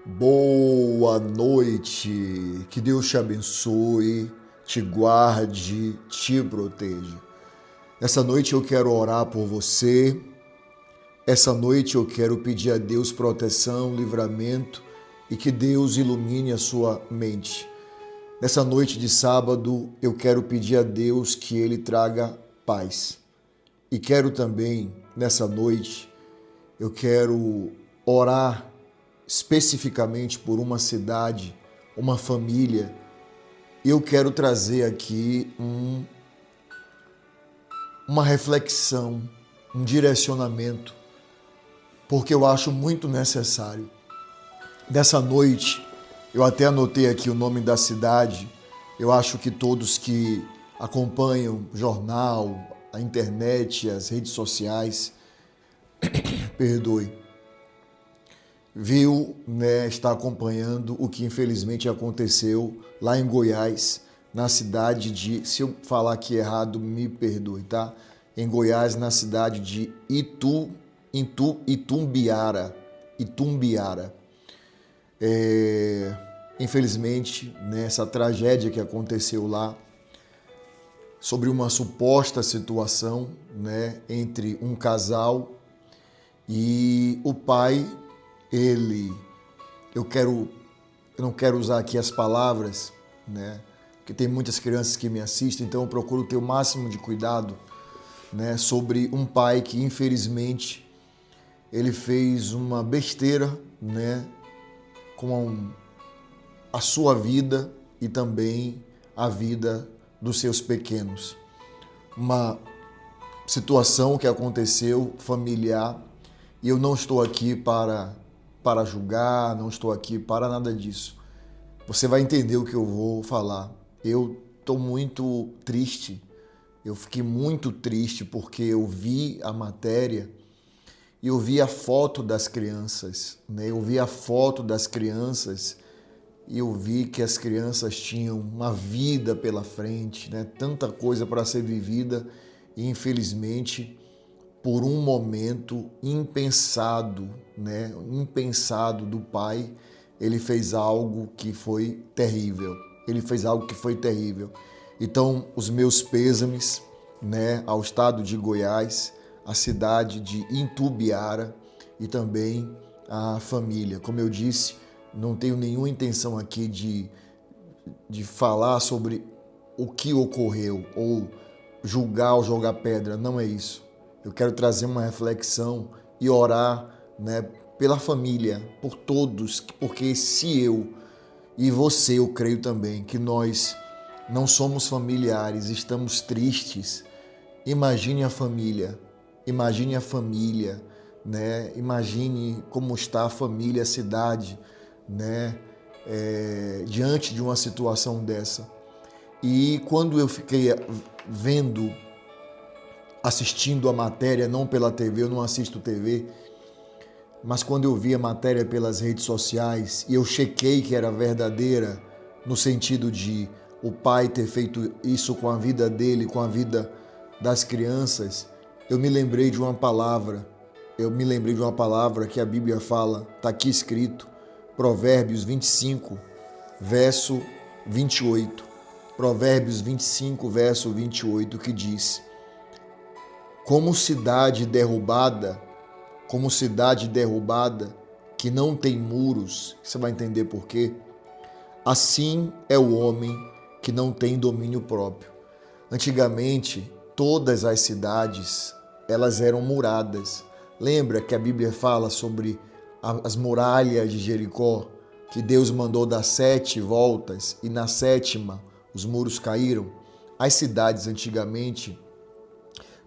Boa noite, que Deus te abençoe, te guarde, te proteja. Essa noite eu quero orar por você, essa noite eu quero pedir a Deus proteção, livramento e que Deus ilumine a sua mente. Nessa noite de sábado eu quero pedir a Deus que Ele traga paz. E quero também, nessa noite, eu quero orar especificamente por uma cidade, uma família. Eu quero trazer aqui uma reflexão, um direcionamento, porque eu acho muito necessário. Nessa noite, eu até anotei aqui o nome da cidade. Eu acho que todos que acompanham o jornal, a internet, as redes sociais, viu, está acompanhando o que infelizmente aconteceu lá em Goiás, na cidade de, se eu falar aqui errado, me perdoe, tá? Em Goiás, na cidade de Itumbiara. Infelizmente, essa tragédia que aconteceu lá, sobre uma suposta situação, entre um casal e o pai. Eu não quero usar aqui as palavras, porque tem muitas crianças que me assistem, então eu procuro ter o máximo de cuidado, sobre um pai que infelizmente ele fez uma besteira, com a sua vida e também a vida dos seus pequenos. Uma situação que aconteceu familiar, e eu não estou aqui para julgar, não estou aqui para nada disso. Você vai entender o que eu vou falar. Eu estou muito triste, eu fiquei muito triste porque eu vi a matéria e eu vi a foto das crianças, Eu vi a foto das crianças e eu vi que as crianças tinham uma vida pela frente, Tanta coisa para ser vivida e infelizmente por um momento impensado, impensado do pai, ele fez algo que foi terrível. Então, os meus pêsames, ao estado de Goiás, à cidade de Itumbiara e também à família. Como eu disse, não tenho nenhuma intenção aqui de falar sobre o que ocorreu ou julgar ou jogar pedra, não é isso. Eu quero trazer uma reflexão e orar, pela família, por todos, porque se eu e você, eu creio também, que nós não somos familiares, estamos tristes, imagine a família, imagine como está a família, a cidade, diante de uma situação dessa. E quando eu fiquei assistindo a matéria, não pela TV, eu não assisto TV, mas quando eu vi a matéria pelas redes sociais e eu chequei que era verdadeira, no sentido de o pai ter feito isso com a vida dele, com a vida das crianças, eu me lembrei de uma palavra que a Bíblia fala, está aqui escrito, Provérbios 25, verso 28. Provérbios 25, verso 28, que diz: Como cidade derrubada que não tem muros, você vai entender por quê. Assim é o homem que não tem domínio próprio. Antigamente, todas as cidades, elas eram muradas. Lembra que a Bíblia fala sobre as muralhas de Jericó, que Deus mandou dar 7 voltas e na 7ª os muros caíram? As cidades antigamente,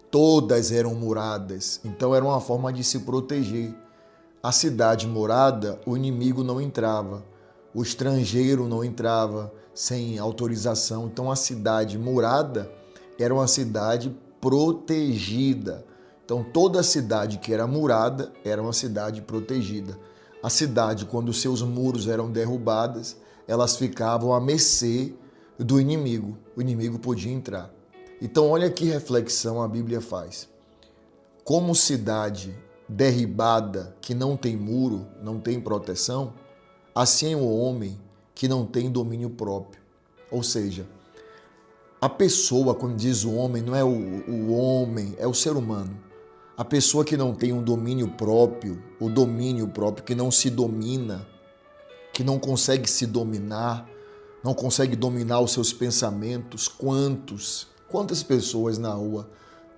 todas eram muradas, então era uma forma de se proteger. A cidade murada, o inimigo não entrava, o estrangeiro não entrava sem autorização. Então a cidade murada era uma cidade protegida. Então toda cidade que era murada era uma cidade protegida. A cidade, quando seus muros eram derrubados, elas ficavam à mercê do inimigo. O inimigo podia entrar. Então olha que reflexão a Bíblia faz. Como cidade derribada, que não tem muro, não tem proteção, assim é o homem que não tem domínio próprio. Ou seja, a pessoa, quando diz o homem, não é o homem, é o ser humano. A pessoa que não tem um domínio próprio, o domínio próprio, que não se domina, que não consegue se dominar, não consegue dominar os seus pensamentos. Quantas pessoas na rua,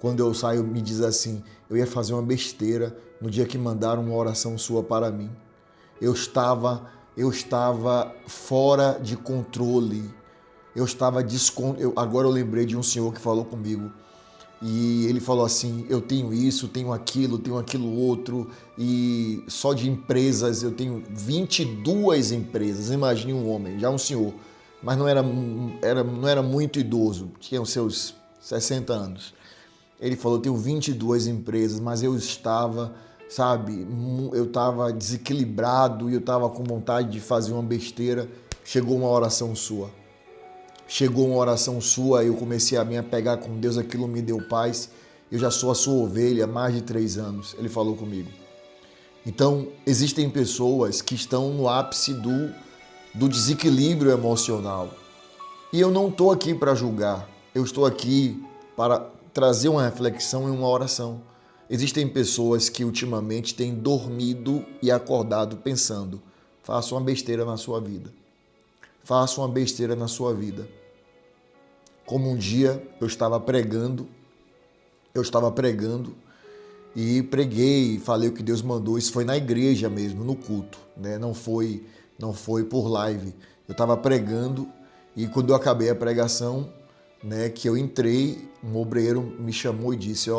quando eu saio, me diz assim, eu ia fazer uma besteira no dia que mandaram uma oração sua para mim. Eu estava fora de controle. Agora eu lembrei de um senhor que falou comigo. E ele falou assim, eu tenho isso, tenho aquilo outro, e só de empresas eu tenho 22 empresas. Imagine um homem, já um senhor, mas não era muito idoso, tinha os seus 60 anos. Ele falou, eu tenho 22 empresas, mas eu estava, eu estava desequilibrado e eu estava com vontade de fazer uma besteira. Chegou uma oração sua, eu comecei a me apegar com Deus, aquilo me deu paz. Eu já sou a sua ovelha há mais de 3 anos, ele falou comigo. Então, existem pessoas que estão no ápice do desequilíbrio emocional. E eu não estou aqui para julgar, eu estou aqui para trazer uma reflexão e uma oração. Existem pessoas que ultimamente têm dormido e acordado pensando, faça uma besteira na sua vida. Faça uma besteira na sua vida. Como um dia eu estava pregando e preguei, falei o que Deus mandou. Isso foi na igreja mesmo, no culto, né? Não foi por live. Eu estava pregando e quando eu acabei a pregação, né, que eu entrei, um obreiro me chamou e disse,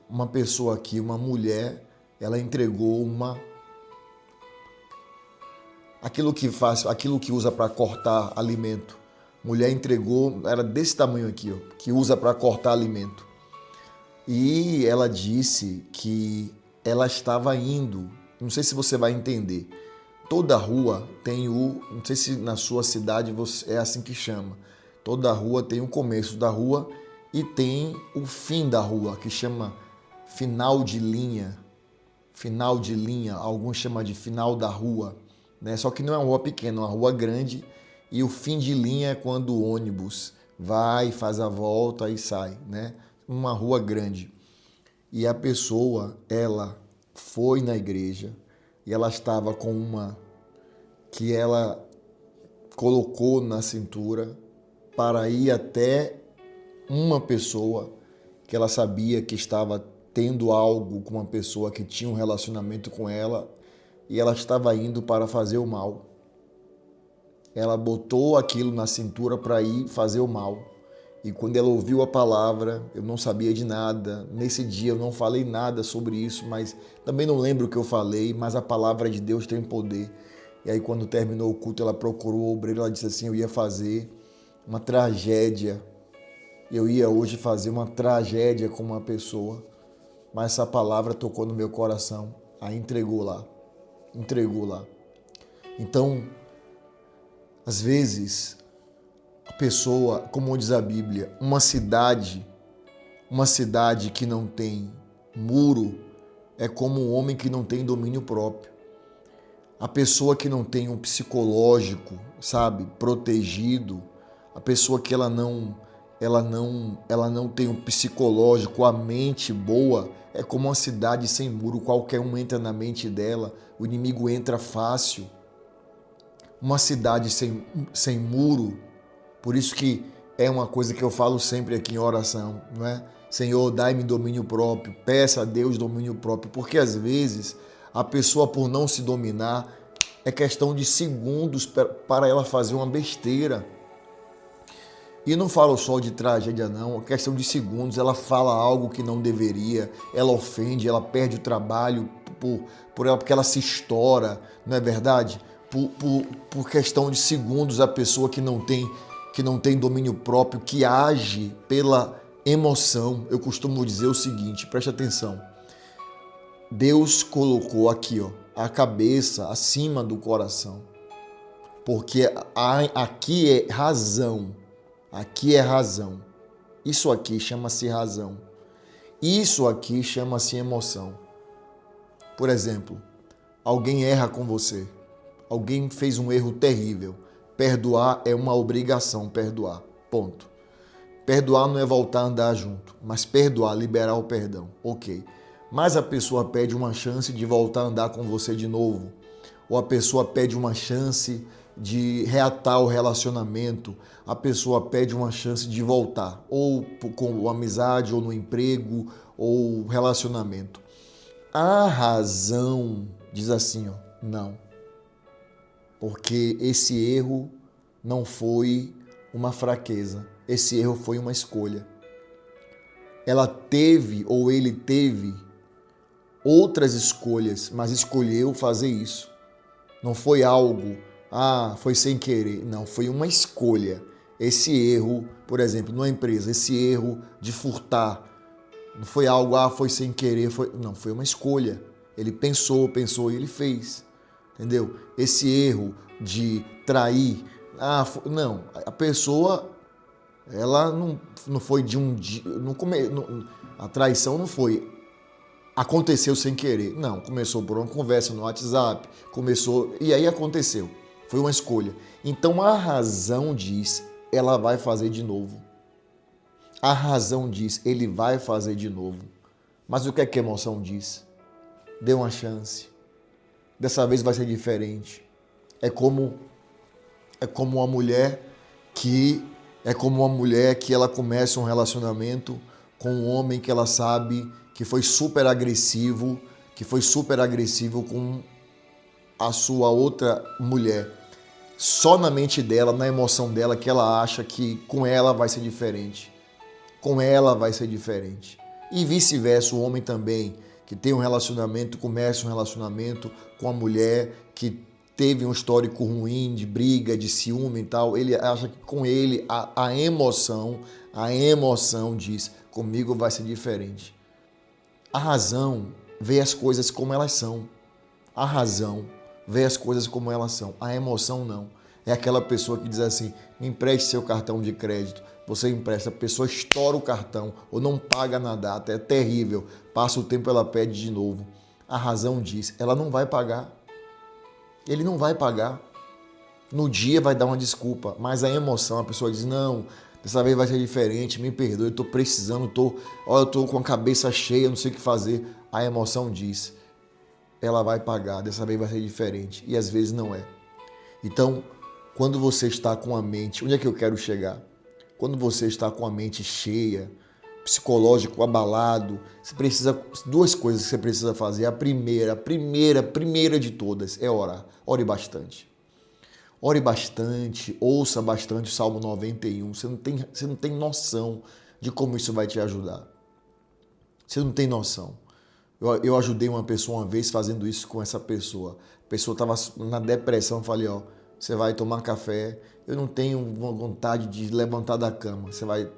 uma pessoa aqui, uma mulher, ela entregou aquilo que usa para cortar alimento. Mulher entregou, era desse tamanho aqui, que usa para cortar alimento. E ela disse que ela estava indo, não sei se você vai entender, toda rua tem não sei se na sua cidade é assim que chama, toda rua tem o começo da rua e tem o fim da rua, que chama final de linha, alguns chamam de final da rua, né? Só que não é uma rua pequena, é uma rua grande. E o fim de linha é quando o ônibus vai, faz a volta e sai, né? Uma rua grande. E a pessoa, ela foi na igreja e ela estava com uma que ela colocou na cintura para ir até uma pessoa que ela sabia que estava tendo algo com uma pessoa que tinha um relacionamento com ela e ela estava indo para fazer o mal. Ela botou aquilo na cintura para ir fazer o mal. E quando ela ouviu a palavra, eu não sabia de nada. Nesse dia eu não falei nada sobre isso, mas também não lembro o que eu falei, mas a palavra de Deus tem poder. E aí quando terminou o culto, ela procurou o obreiro, ela disse assim, eu ia fazer uma tragédia. Eu ia hoje fazer uma tragédia com uma pessoa, mas essa palavra tocou no meu coração. Aí entregou lá. Então, às vezes, a pessoa, como diz a Bíblia, uma cidade que não tem muro é como um homem que não tem domínio próprio. A pessoa que não tem um psicológico, protegido, a pessoa que ela não tem um psicológico, a mente boa, é como uma cidade sem muro, qualquer um entra na mente dela, o inimigo entra fácil. Uma cidade sem muro, por isso que é uma coisa que eu falo sempre aqui em oração, não é? Senhor, dai-me domínio próprio, peça a Deus domínio próprio, porque às vezes a pessoa, por não se dominar, é questão de segundos para ela fazer uma besteira. E não falo só de tragédia não, é questão de segundos, ela fala algo que não deveria, ela ofende, ela perde o trabalho porque ela se estoura, não é verdade? Por questão de segundos, a pessoa que não tem domínio próprio, que age pela emoção. Eu costumo dizer o seguinte, preste atenção. Deus colocou aqui, a cabeça acima do coração. Porque aqui é razão. Aqui é razão. Isso aqui chama-se razão. Isso aqui chama-se emoção. Por exemplo, alguém erra com você. alguém fez um erro terrível. Perdoar é uma obrigação, perdoar. Ponto. Perdoar não é voltar a andar junto, mas perdoar, liberar o perdão. Ok. Mas a pessoa pede uma chance de voltar a andar com você de novo. Ou a pessoa pede uma chance de reatar o relacionamento. A pessoa pede uma chance de voltar. Ou com amizade, ou no emprego, ou relacionamento. A razão diz assim, ó, não. Porque esse erro não foi uma fraqueza. Esse erro foi uma escolha. Ela teve ou ele teve outras escolhas, mas escolheu fazer isso. Não foi algo, foi sem querer. Não, foi uma escolha. Esse erro, por exemplo, numa empresa, esse erro de furtar, não foi algo, foi sem querer. Não, foi uma escolha. Ele pensou e ele fez. Entendeu? Esse erro de trair, não, a pessoa, ela não foi de um dia, a traição não foi, aconteceu sem querer, não, começou por uma conversa no WhatsApp, e aí aconteceu, foi uma escolha. Então a razão diz, ela vai fazer de novo. A razão diz, ele vai fazer de novo. Mas o que é que a emoção diz? Dê uma chance. Dessa vez vai ser diferente. É como uma mulher que ela começa um relacionamento com um homem que ela sabe que foi super agressivo com a sua outra mulher. Só na mente dela, na emoção dela, que ela acha que com ela vai ser diferente. Com ela vai ser diferente. E vice-versa, o homem também, que tem um relacionamento, começa um relacionamento com a mulher que teve um histórico ruim de briga, de ciúme e tal, ele acha que com ele a emoção diz, comigo vai ser diferente. A razão vê as coisas como elas são. A razão vê as coisas como elas são. A emoção não. É aquela pessoa que diz assim, me empreste seu cartão de crédito. Você empresta, a pessoa estoura o cartão ou não paga na data, é terrível. Passa o tempo, ela pede de novo. A razão diz, ela não vai pagar. Ele não vai pagar. No dia vai dar uma desculpa, mas a emoção, a pessoa diz, não, dessa vez vai ser diferente, me perdoe, eu tô precisando, eu tô com a cabeça cheia, não sei o que fazer. A emoção diz, ela vai pagar, dessa vez vai ser diferente. E às vezes não é. Então, quando você está com a mente, onde é que eu quero chegar? Quando você está com a mente cheia, psicológico abalado, você precisa, duas coisas que você precisa fazer. A primeira de todas é orar. Ore bastante. Ore bastante, ouça bastante o Salmo 91. Você não tem noção de como isso vai te ajudar. Você não tem noção. Eu ajudei uma pessoa uma vez fazendo isso com essa pessoa. A pessoa estava na depressão, eu falei, você vai tomar café, eu não tenho vontade de levantar da cama. Você vai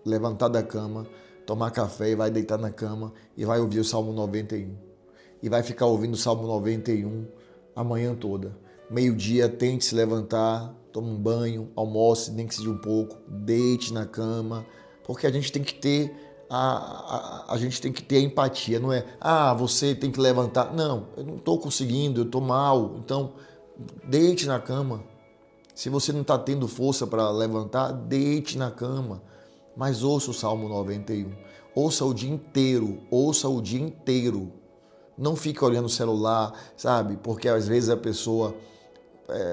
levantar da cama, tomar café e vai deitar na cama e vai ouvir o Salmo 91. E vai ficar ouvindo o Salmo 91 a manhã toda. Meio-dia, tente se levantar, tome um banho, almoce, nem que seja um pouco, deite na cama, porque a gente tem que ter a empatia, não é? Você tem que levantar. Não, eu não estou conseguindo, eu estou mal. Então, deite na cama. Se você não está tendo força para levantar, deite na cama. Mas ouça o Salmo 91. Ouça o dia inteiro. Não fique olhando o celular, sabe? Porque às vezes a pessoa,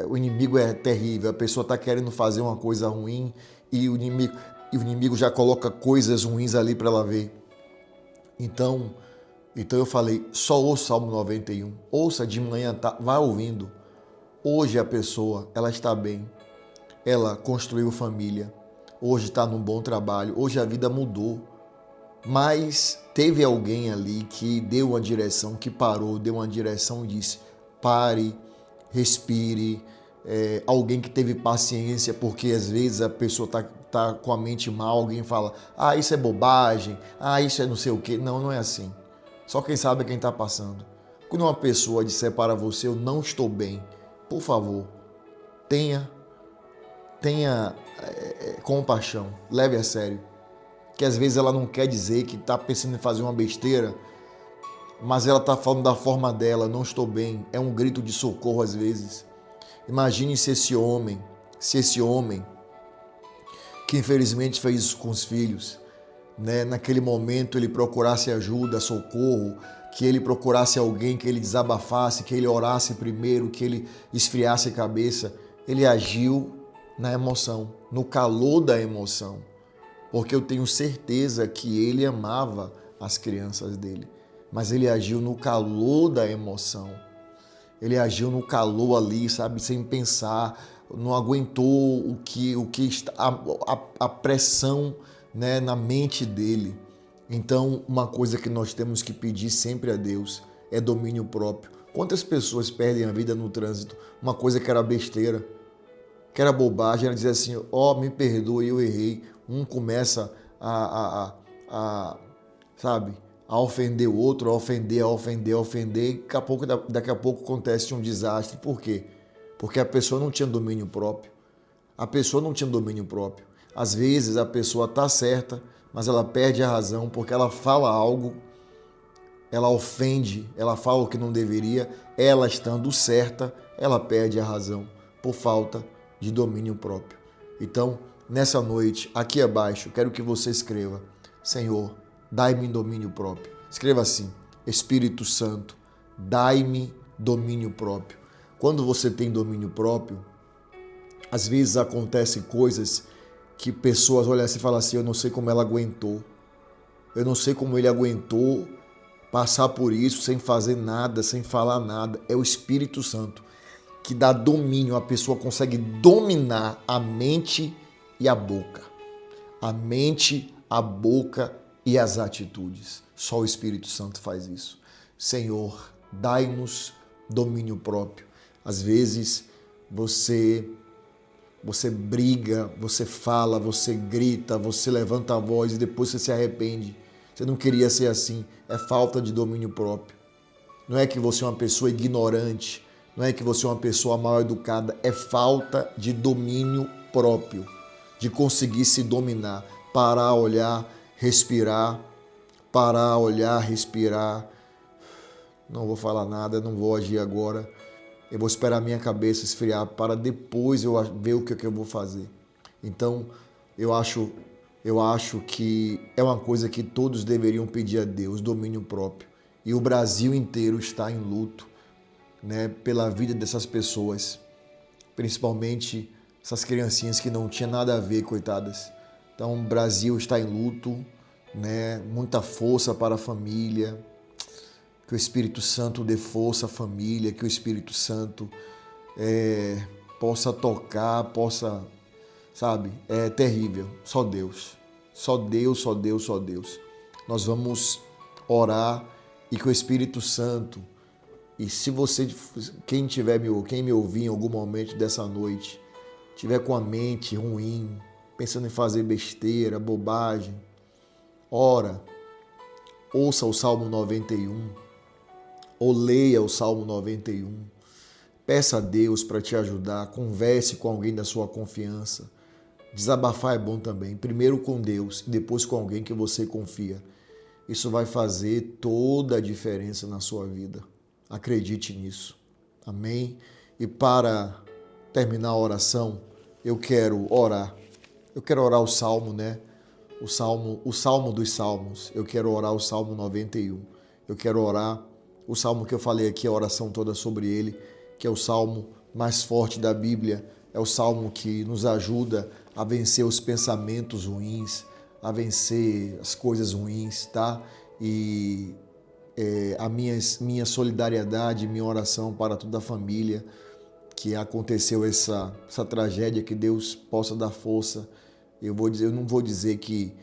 o inimigo é terrível. A pessoa está querendo fazer uma coisa ruim e o inimigo já coloca coisas ruins ali para ela ver. Então eu falei, só ouça o Salmo 91. Ouça de manhã, vai ouvindo. Hoje a pessoa, ela está bem. Ela construiu família. Hoje está num bom trabalho. Hoje a vida mudou. Mas teve alguém ali que deu uma direção, que parou, deu uma direção e disse, pare, respire. Alguém que teve paciência, porque às vezes a pessoa tá com a mente mal, alguém fala, isso é bobagem, isso é não sei o quê. Não, não é assim. Só quem sabe é quem está passando. Quando uma pessoa disser para você, eu não estou bem, por favor, tenha compaixão, leve a sério. Que às vezes ela não quer dizer que está pensando em fazer uma besteira, mas ela está falando da forma dela, não estou bem, é um grito de socorro às vezes. Imagine se esse homem, que infelizmente fez isso com os filhos, né? Naquele momento ele procurasse ajuda, socorro, que ele procurasse alguém, que ele desabafasse, que ele orasse primeiro, que ele esfriasse a cabeça. Ele agiu na emoção, no calor da emoção, porque eu tenho certeza que ele amava as crianças dele, mas ele agiu no calor da emoção. Ele agiu no calor ali, sabe, sem pensar, não aguentou a pressão, né, na mente dele. Então, uma coisa que nós temos que pedir sempre a Deus é domínio próprio. Quantas pessoas perdem a vida no trânsito? Uma coisa que era besteira, que era bobagem, era dizer assim, me perdoe, eu errei. Um começa sabe, a ofender o outro, a ofender, e daqui a pouco acontece um desastre. Por quê? Porque a pessoa não tinha domínio próprio. Às vezes a pessoa está certa, mas ela perde a razão porque ela fala algo, ela ofende, ela fala o que não deveria, ela estando certa, ela perde a razão por falta de domínio próprio. Então, nessa noite, aqui abaixo, quero que você escreva: Senhor, dai-me domínio próprio. Escreva assim: Espírito Santo, dai-me domínio próprio. Quando você tem domínio próprio, às vezes acontecem coisas que pessoas olham assim e falam assim, eu não sei como ela aguentou. Eu não sei como ele aguentou passar por isso sem fazer nada, sem falar nada. É o Espírito Santo que dá domínio. A pessoa consegue dominar a mente e a boca. A mente, a boca e as atitudes. Só o Espírito Santo faz isso. Senhor, dai-nos domínio próprio. Às vezes você briga, você fala, você grita, você levanta a voz e depois você se arrepende. Você não queria ser assim. É falta de domínio próprio. Não é que você é uma pessoa ignorante, não é que você é uma pessoa mal educada, é falta de domínio próprio, de conseguir se dominar, parar, olhar, respirar, Não vou falar nada, não vou agir agora. Eu vou esperar a minha cabeça esfriar para depois eu ver o que eu vou fazer. Então, eu acho que é uma coisa que todos deveriam pedir a Deus, domínio próprio. E o Brasil inteiro está em luto, né, pela vida dessas pessoas, principalmente essas criancinhas que não tinham nada a ver, coitadas. Então, o Brasil está em luto, né, muita força para a família. Que o Espírito Santo dê força à família, que o Espírito Santo possa tocar, sabe? É terrível. Só Deus. Só Deus, só Deus, só Deus. Nós vamos orar e que o Espírito Santo, e se você, quem me ouvir em algum momento dessa noite, tiver com a mente ruim, pensando em fazer besteira, bobagem, ora, ouça o Salmo 91, ou leia o Salmo 91, peça a Deus para te ajudar, converse com alguém da sua confiança. Desabafar é bom também, primeiro com Deus e depois com alguém que você confia. Isso vai fazer toda a diferença na sua vida. Acredite nisso. Amém? E para terminar a oração, eu quero orar. Eu quero orar o Salmo, né? O Salmo dos Salmos. Eu quero orar o Salmo 91. Eu quero orar o Salmo que eu falei aqui, a oração toda sobre ele, que é o Salmo mais forte da Bíblia. É o Salmo que nos ajuda a vencer os pensamentos ruins, a vencer as coisas ruins, tá? E a minha solidariedade, minha oração para toda a família que aconteceu essa tragédia, que Deus possa dar força. Eu não vou dizer que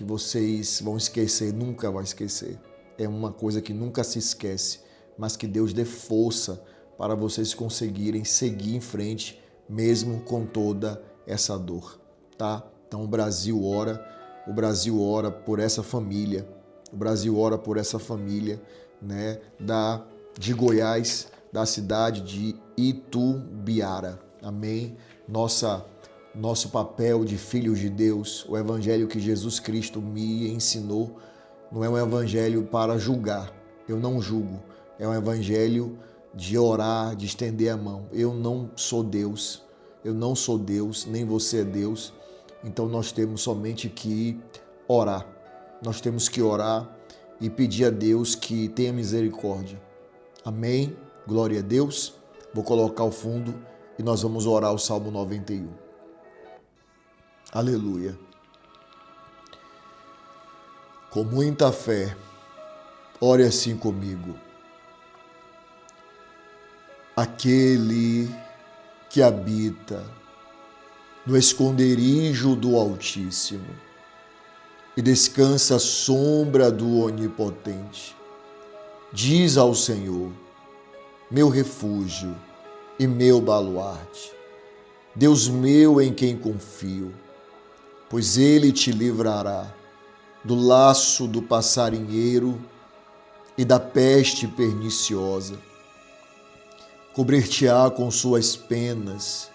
vocês vão esquecer, nunca vai esquecer. É uma coisa que nunca se esquece, mas que Deus dê força para vocês conseguirem seguir em frente, mesmo com toda essa dor, tá? Então o Brasil ora por essa família, né, de Goiás, da cidade de Itumbiara, amém? Nosso papel de filhos de Deus, o evangelho que Jesus Cristo me ensinou, não é um evangelho para julgar, eu não julgo, é um evangelho de orar, de estender a mão. Eu não sou Deus, nem você é Deus, então nós temos somente que orar. Nós temos que orar e pedir a Deus que tenha misericórdia. Amém? Glória a Deus. Vou colocar o fundo e nós vamos orar o Salmo 91. Aleluia. Com muita fé, ore assim comigo. Aquele que habita no esconderijo do Altíssimo e descansa à sombra do Onipotente, diz ao Senhor, meu refúgio e meu baluarte, Deus meu em quem confio, pois Ele te livrará do laço do passarinheiro e da peste perniciosa. Cobrir-te-á com suas penas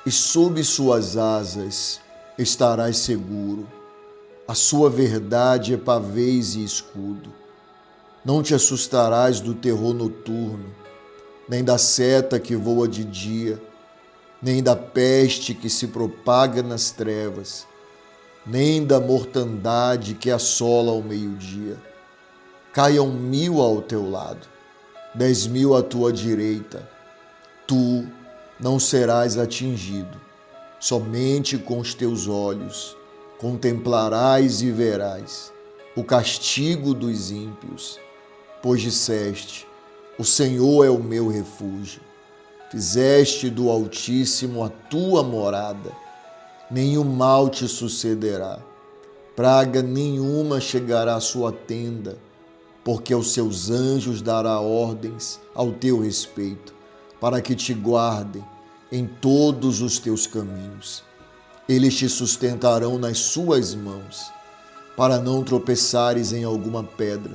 e sob suas asas estarás seguro. A sua verdade é pavês e escudo. Não te assustarás do terror noturno, nem da seta que voa de dia, nem da peste que se propaga nas trevas, nem da mortandade que assola ao meio-dia. Caiam 1000 ao teu lado, 10.000 à tua direita, tu não serás atingido. Somente com os teus olhos contemplarás e verás o castigo dos ímpios, pois disseste, o Senhor é o meu refúgio. Fizeste do Altíssimo a tua morada, nenhum mal te sucederá, praga nenhuma chegará à sua tenda, porque aos seus anjos dará ordens ao teu respeito, para que te guardem em todos os teus caminhos. Eles te sustentarão nas suas mãos, para não tropeçares em alguma pedra.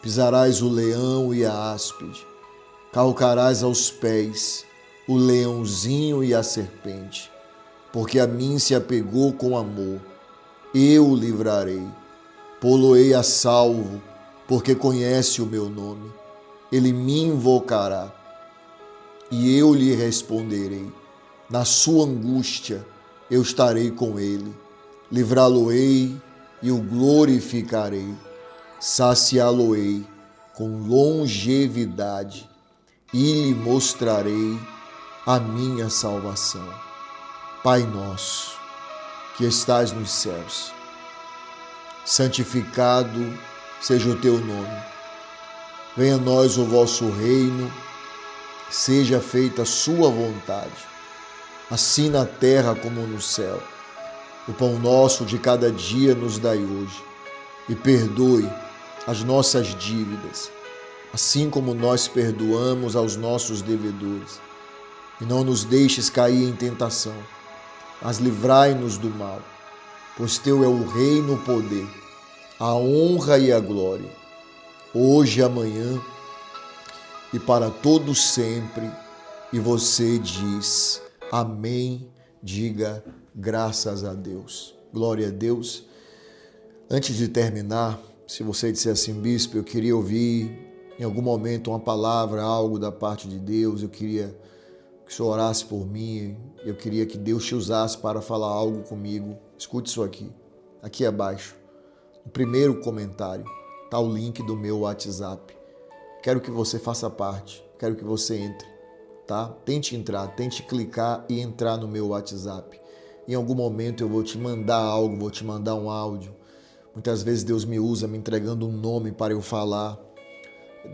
Pisarás o leão e a áspide, calcarás aos pés o leãozinho e a serpente, porque a mim se apegou com amor, eu o livrarei. Pô-lo-ei a salvo, porque conhece o meu nome. Ele me invocará, e eu lhe responderei. Na sua angústia eu estarei com ele, livrá-lo-ei e o glorificarei, saciá-lo-ei com longevidade e lhe mostrarei a minha salvação. Pai nosso, que estás nos céus, santificado seja o teu nome. Venha a nós o vosso reino, seja feita a sua vontade, assim na terra como no céu. O pão nosso de cada dia nos dai hoje, e perdoe as nossas dívidas, assim como nós perdoamos aos nossos devedores. E não nos deixes cair em tentação, mas livrai-nos do mal, pois teu é o reino, o poder, a honra e a glória, hoje e amanhã e para todos sempre. E você diz amém, diga graças a Deus. Glória a Deus. Antes de terminar, se você disser assim, bispo, eu queria ouvir em algum momento uma palavra, algo da parte de Deus, eu queria que o Senhor orasse por mim, eu queria que Deus te usasse para falar algo comigo. Escute isso aqui abaixo, no primeiro comentário, está o link do meu WhatsApp. Quero que você faça parte, quero que você entre, tá? Tente entrar, tente clicar e entrar no meu WhatsApp. Em algum momento eu vou te mandar algo, vou te mandar um áudio. Muitas vezes Deus me usa me entregando um nome para eu falar.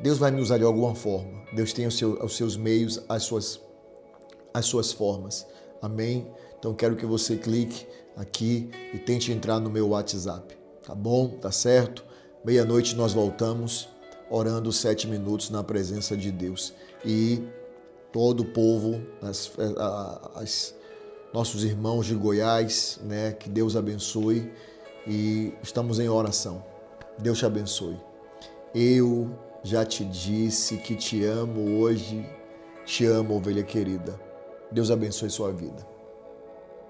Deus vai me usar de alguma forma. Deus tem os seus meios, as suas formas. Amém? Então quero que você clique aqui e tente entrar no meu WhatsApp. Tá bom? Tá certo? Meia-noite nós voltamos orando 7 minutos na presença de Deus. E todo o povo, nossos irmãos de Goiás, né? Que Deus abençoe. E estamos em oração. Deus te abençoe. Eu já te disse que te amo hoje. Te amo, ovelha querida. Deus abençoe sua vida.